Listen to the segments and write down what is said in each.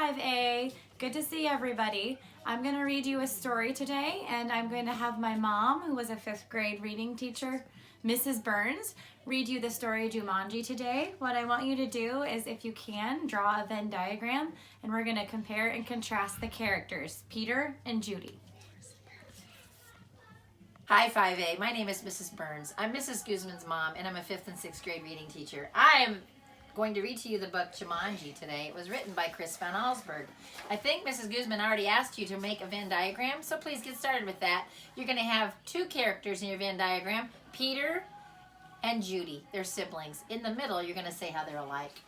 5A. Good to see everybody. I'm going to read you a story today, and I'm going to have my mom, who was a 5th grade reading teacher, Mrs. Burns, read you the story Jumanji today. What I want you to do is, if you can, draw a Venn diagram, and we're going to compare and contrast the characters, Peter and Judy. Hi 5A, my name is Mrs. Burns. I'm Mrs. Guzman's mom, and I'm a 5th and 6th grade reading teacher. I am going to read to you the book Jumanji today. It was written by Chris Van Allsburg. I think Mrs. Guzman already asked you to make a Venn diagram, so please get started with that. You're going to have 2 characters in your Venn diagram, Peter and Judy. They're siblings. In the middle, you're going to say how they're alike.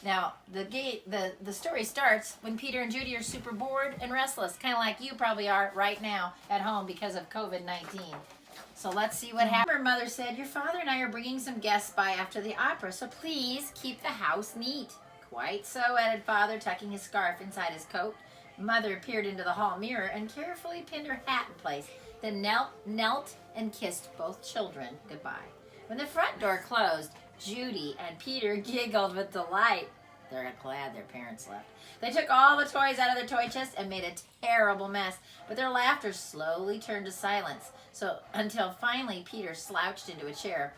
Now, the story starts when Peter and Judy are super bored and restless, kind of like you probably are right now at home because of COVID-19. So let's see what happened. Her mother said, "Your father and I are bringing some guests by after the opera, so please keep the house neat." "Quite so," added father, tucking his scarf inside his coat. Mother peered into the hall mirror and carefully pinned her hat in place, then knelt and kissed both children goodbye. When the front door closed, Judy and Peter giggled with delight. They're glad their parents left. They took all the toys out of their toy chest and made a terrible mess, but their laughter slowly turned to silence. So until finally Peter slouched into a chair.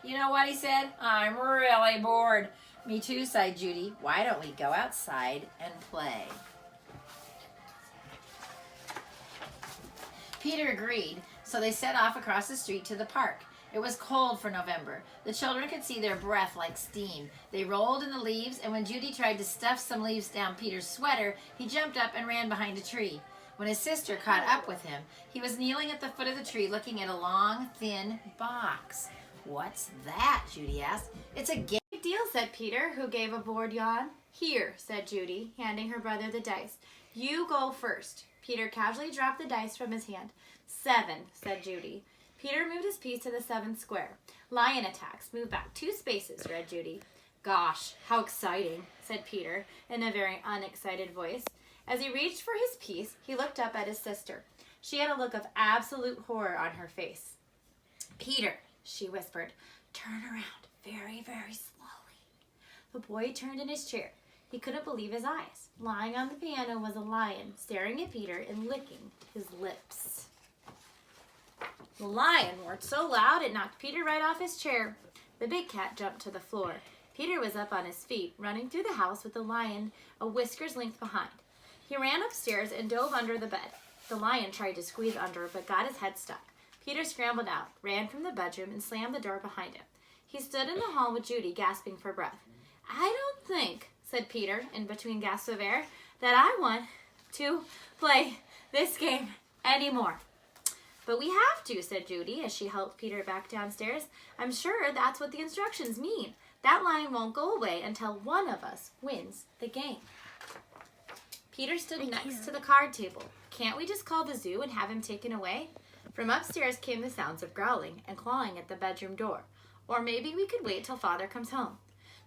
"You know what?" he said. "I'm really bored." "Me too," sighed Judy. "Why don't we go outside and play?" Peter agreed, so they set off across the street to the park. It was cold for November. The children could see their breath like steam. They rolled in the leaves, and when Judy tried to stuff some leaves down Peter's sweater, he jumped up and ran behind a tree. When his sister caught up with him, he was kneeling at the foot of the tree looking at a long, thin box. "What's that?" Judy asked. "It's a game." "Big deal," said Peter, who gave a bored yawn. "Here," said Judy, handing her brother the dice. "You go first." Peter casually dropped the dice from his hand. "7," said Judy. Peter moved his piece to the 7th square. "Lion attacks. Move back 2 spaces," read Judy. "Gosh, how exciting," said Peter in a very unexcited voice. As he reached for his piece, he looked up at his sister. She had a look of absolute horror on her face. "Peter," she whispered, "turn around very, very slowly." The boy turned in his chair. He couldn't believe his eyes. Lying on the piano was a lion, staring at Peter and licking his lips. The lion roared so loud it knocked Peter right off his chair. The big cat jumped to the floor. Peter was up on his feet, running through the house with the lion a whisker's length behind. He ran upstairs and dove under the bed. The lion tried to squeeze under, but got his head stuck. Peter scrambled out, ran from the bedroom, and slammed the door behind him. He stood in the hall with Judy, gasping for breath. "I don't think," said Peter, in between gasps of air, "that I want to play this game anymore." "But we have to," said Judy, as she helped Peter back downstairs. "I'm sure that's what the instructions mean. That lion won't go away until one of us wins the game." Peter stood next to the card table. "Can't we just call the zoo and have him taken away?" From upstairs came the sounds of growling and clawing at the bedroom door. "Or maybe we could wait till Father comes home."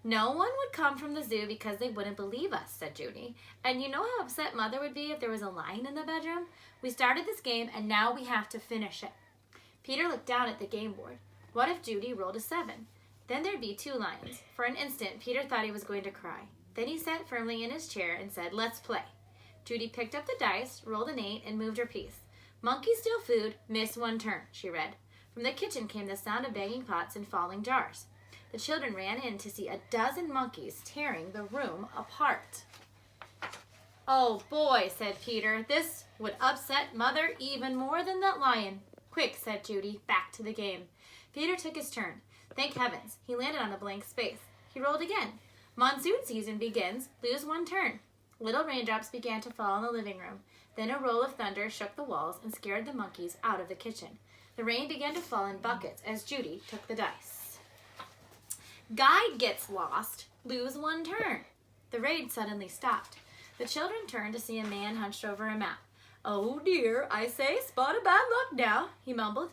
"No one would come from the zoo because they wouldn't believe us," said Judy. "And you know how upset Mother would be if there was a lion in the bedroom? We started this game, and now we have to finish it." Peter looked down at the game board. What if Judy rolled a 7? Then there'd be 2 lions. For an instant, Peter thought he was going to cry. Then he sat firmly in his chair and said, "Let's play." Judy picked up the dice, rolled an 8, and moved her piece. "Monkeys steal food, miss 1 turn," she read. From the kitchen came the sound of banging pots and falling jars. The children ran in to see a dozen monkeys tearing the room apart. "Oh boy," said Peter, "this would upset Mother even more than that lion." "Quick," said Judy, "back to the game." Peter took his turn. Thank heavens, he landed on a blank space. He rolled again. "Monsoon season begins, lose 1 turn." Little raindrops began to fall in the living room. Then a roll of thunder shook the walls and scared the monkeys out of the kitchen. The rain began to fall in buckets as Judy took the dice. "Guide gets lost, lose 1 turn." The rain suddenly stopped. The children turned to see a man hunched over a map. "Oh dear, I say, spot of bad luck now," he mumbled.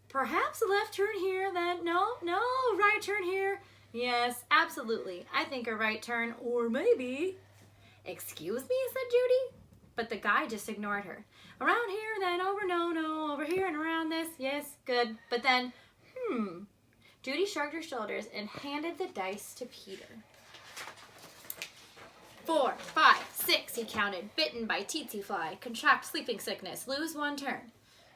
"Perhaps a left turn here, then no, right turn here. Yes, absolutely, I think a right turn, or maybe—" "Excuse me," said Judy. But the guy just ignored her. "Around here, then over, no, over here and around this, yes, good, but then, Judy shrugged her shoulders and handed the dice to Peter. 4, 5, 6, he counted. Bitten by tsetse fly. Contract sleeping sickness. Lose 1 turn.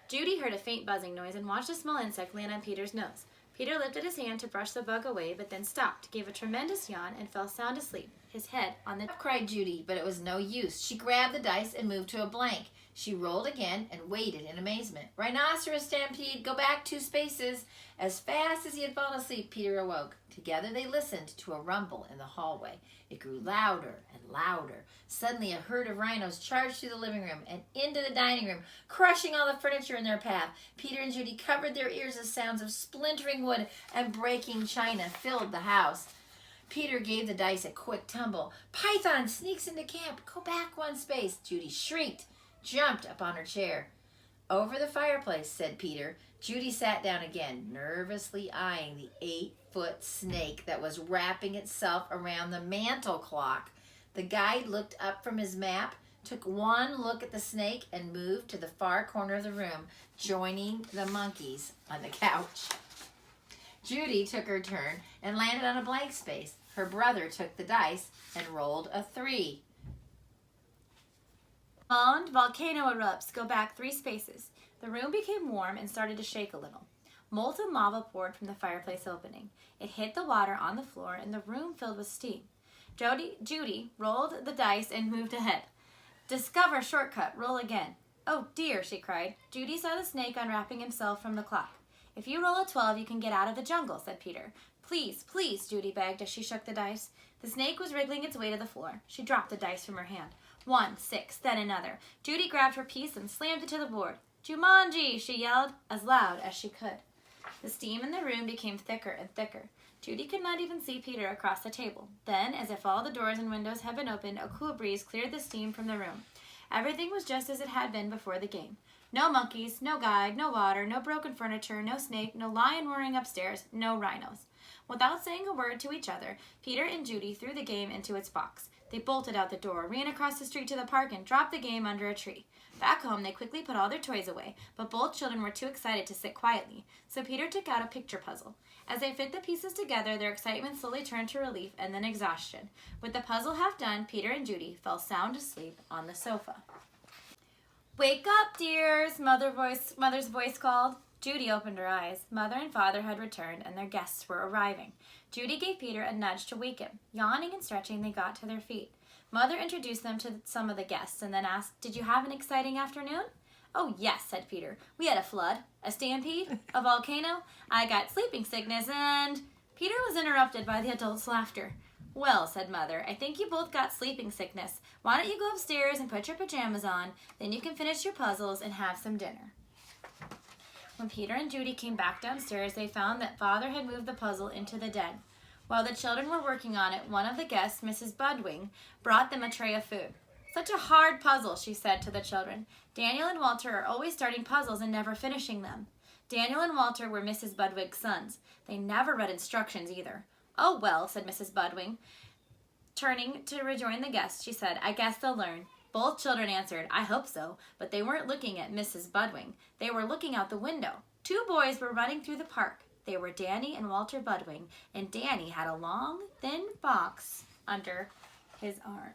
Judy heard a faint buzzing noise and watched a small insect land on Peter's nose. Peter lifted his hand to brush the bug away, but then stopped, gave a tremendous yawn, and fell sound asleep, his head on the... cried Judy, but it was no use. She grabbed the dice and moved to a blank. She rolled again and waited in amazement. Rhinoceros stampede, go back 2 spaces. As fast as he had fallen asleep, Peter awoke. Together they listened to a rumble in the hallway. It grew louder and louder. Suddenly a herd of rhinos charged through the living room and into the dining room, crushing all the furniture in their path. Peter and Judy covered their ears as sounds of splintering wood and breaking china filled the house. Peter gave the dice a quick tumble. Python sneaks into camp. Go back 1 space. Judy shrieked, jumped up on her chair. Over the fireplace, said Peter. Judy sat down again, nervously eyeing the 8-foot snake that was wrapping itself around the mantel clock. The guide looked up from his map, took 1 look at the snake, and moved to the far corner of the room, joining the monkeys on the couch. Judy took her turn and landed on a blank space. Her brother took the dice and rolled a 3. Mound volcano erupts. Go back 3 spaces. The room became warm and started to shake a little. Molten lava poured from the fireplace opening. It hit the water on the floor and the room filled with steam. Judy rolled the dice and moved ahead. Discover shortcut. Roll again. Oh dear, she cried. Judy saw the snake unwrapping himself from the clock. If you roll a 12, you can get out of the jungle, said Peter. Please, please, Judy begged as she shook the dice. The snake was wriggling its way to the floor. She dropped the dice from her hand. 1, 6, then another. Judy grabbed her piece and slammed it to the board. Jumanji, she yelled as loud as she could. The steam in the room became thicker and thicker. Judy could not even see Peter across the table. Then, as if all the doors and windows had been opened, a cool breeze cleared the steam from the room. Everything was just as it had been before the game. No monkeys, no guide, no water, no broken furniture, no snake, no lion roaring upstairs, no rhinos. Without saying a word to each other, Peter and Judy threw the game into its box. They bolted out the door, ran across the street to the park, and dropped the game under a tree. Back home, they quickly put all their toys away, but both children were too excited to sit quietly, so Peter took out a picture puzzle. As they fit the pieces together, their excitement slowly turned to relief and then exhaustion. With the puzzle half done, Peter and Judy fell sound asleep on the sofa. Wake up, dears, Mother's voice called. Judy opened her eyes. Mother and Father had returned, and their guests were arriving. Judy gave Peter a nudge to wake him. Yawning and stretching, they got to their feet. Mother introduced them to some of the guests and then asked, "Did you have an exciting afternoon?" "Oh, yes," said Peter. "We had a flood, a stampede, a volcano. I got sleeping sickness, and..." Peter was interrupted by the adults' laughter. "Well," said Mother, "I think you both got sleeping sickness. Why don't you go upstairs and put your pajamas on? Then you can finish your puzzles and have some dinner." When Peter and Judy came back downstairs, they found that Father had moved the puzzle into the den. While the children were working on it, one of the guests, Mrs. Budwing, brought them a tray of food. "Such a hard puzzle," she said to the children. "Daniel and Walter are always starting puzzles and never finishing them." Daniel and Walter were Mrs. Budwig's sons. They never read instructions either. "Oh, well," said Mrs. Budwing. Turning to rejoin the guests, she said, "I guess they'll learn." Both children answered, "I hope so," but they weren't looking at Mrs. Budwing. They were looking out the window. 2 boys were running through the park. They were Danny and Walter Budwing, and Danny had a long, thin box under his arm.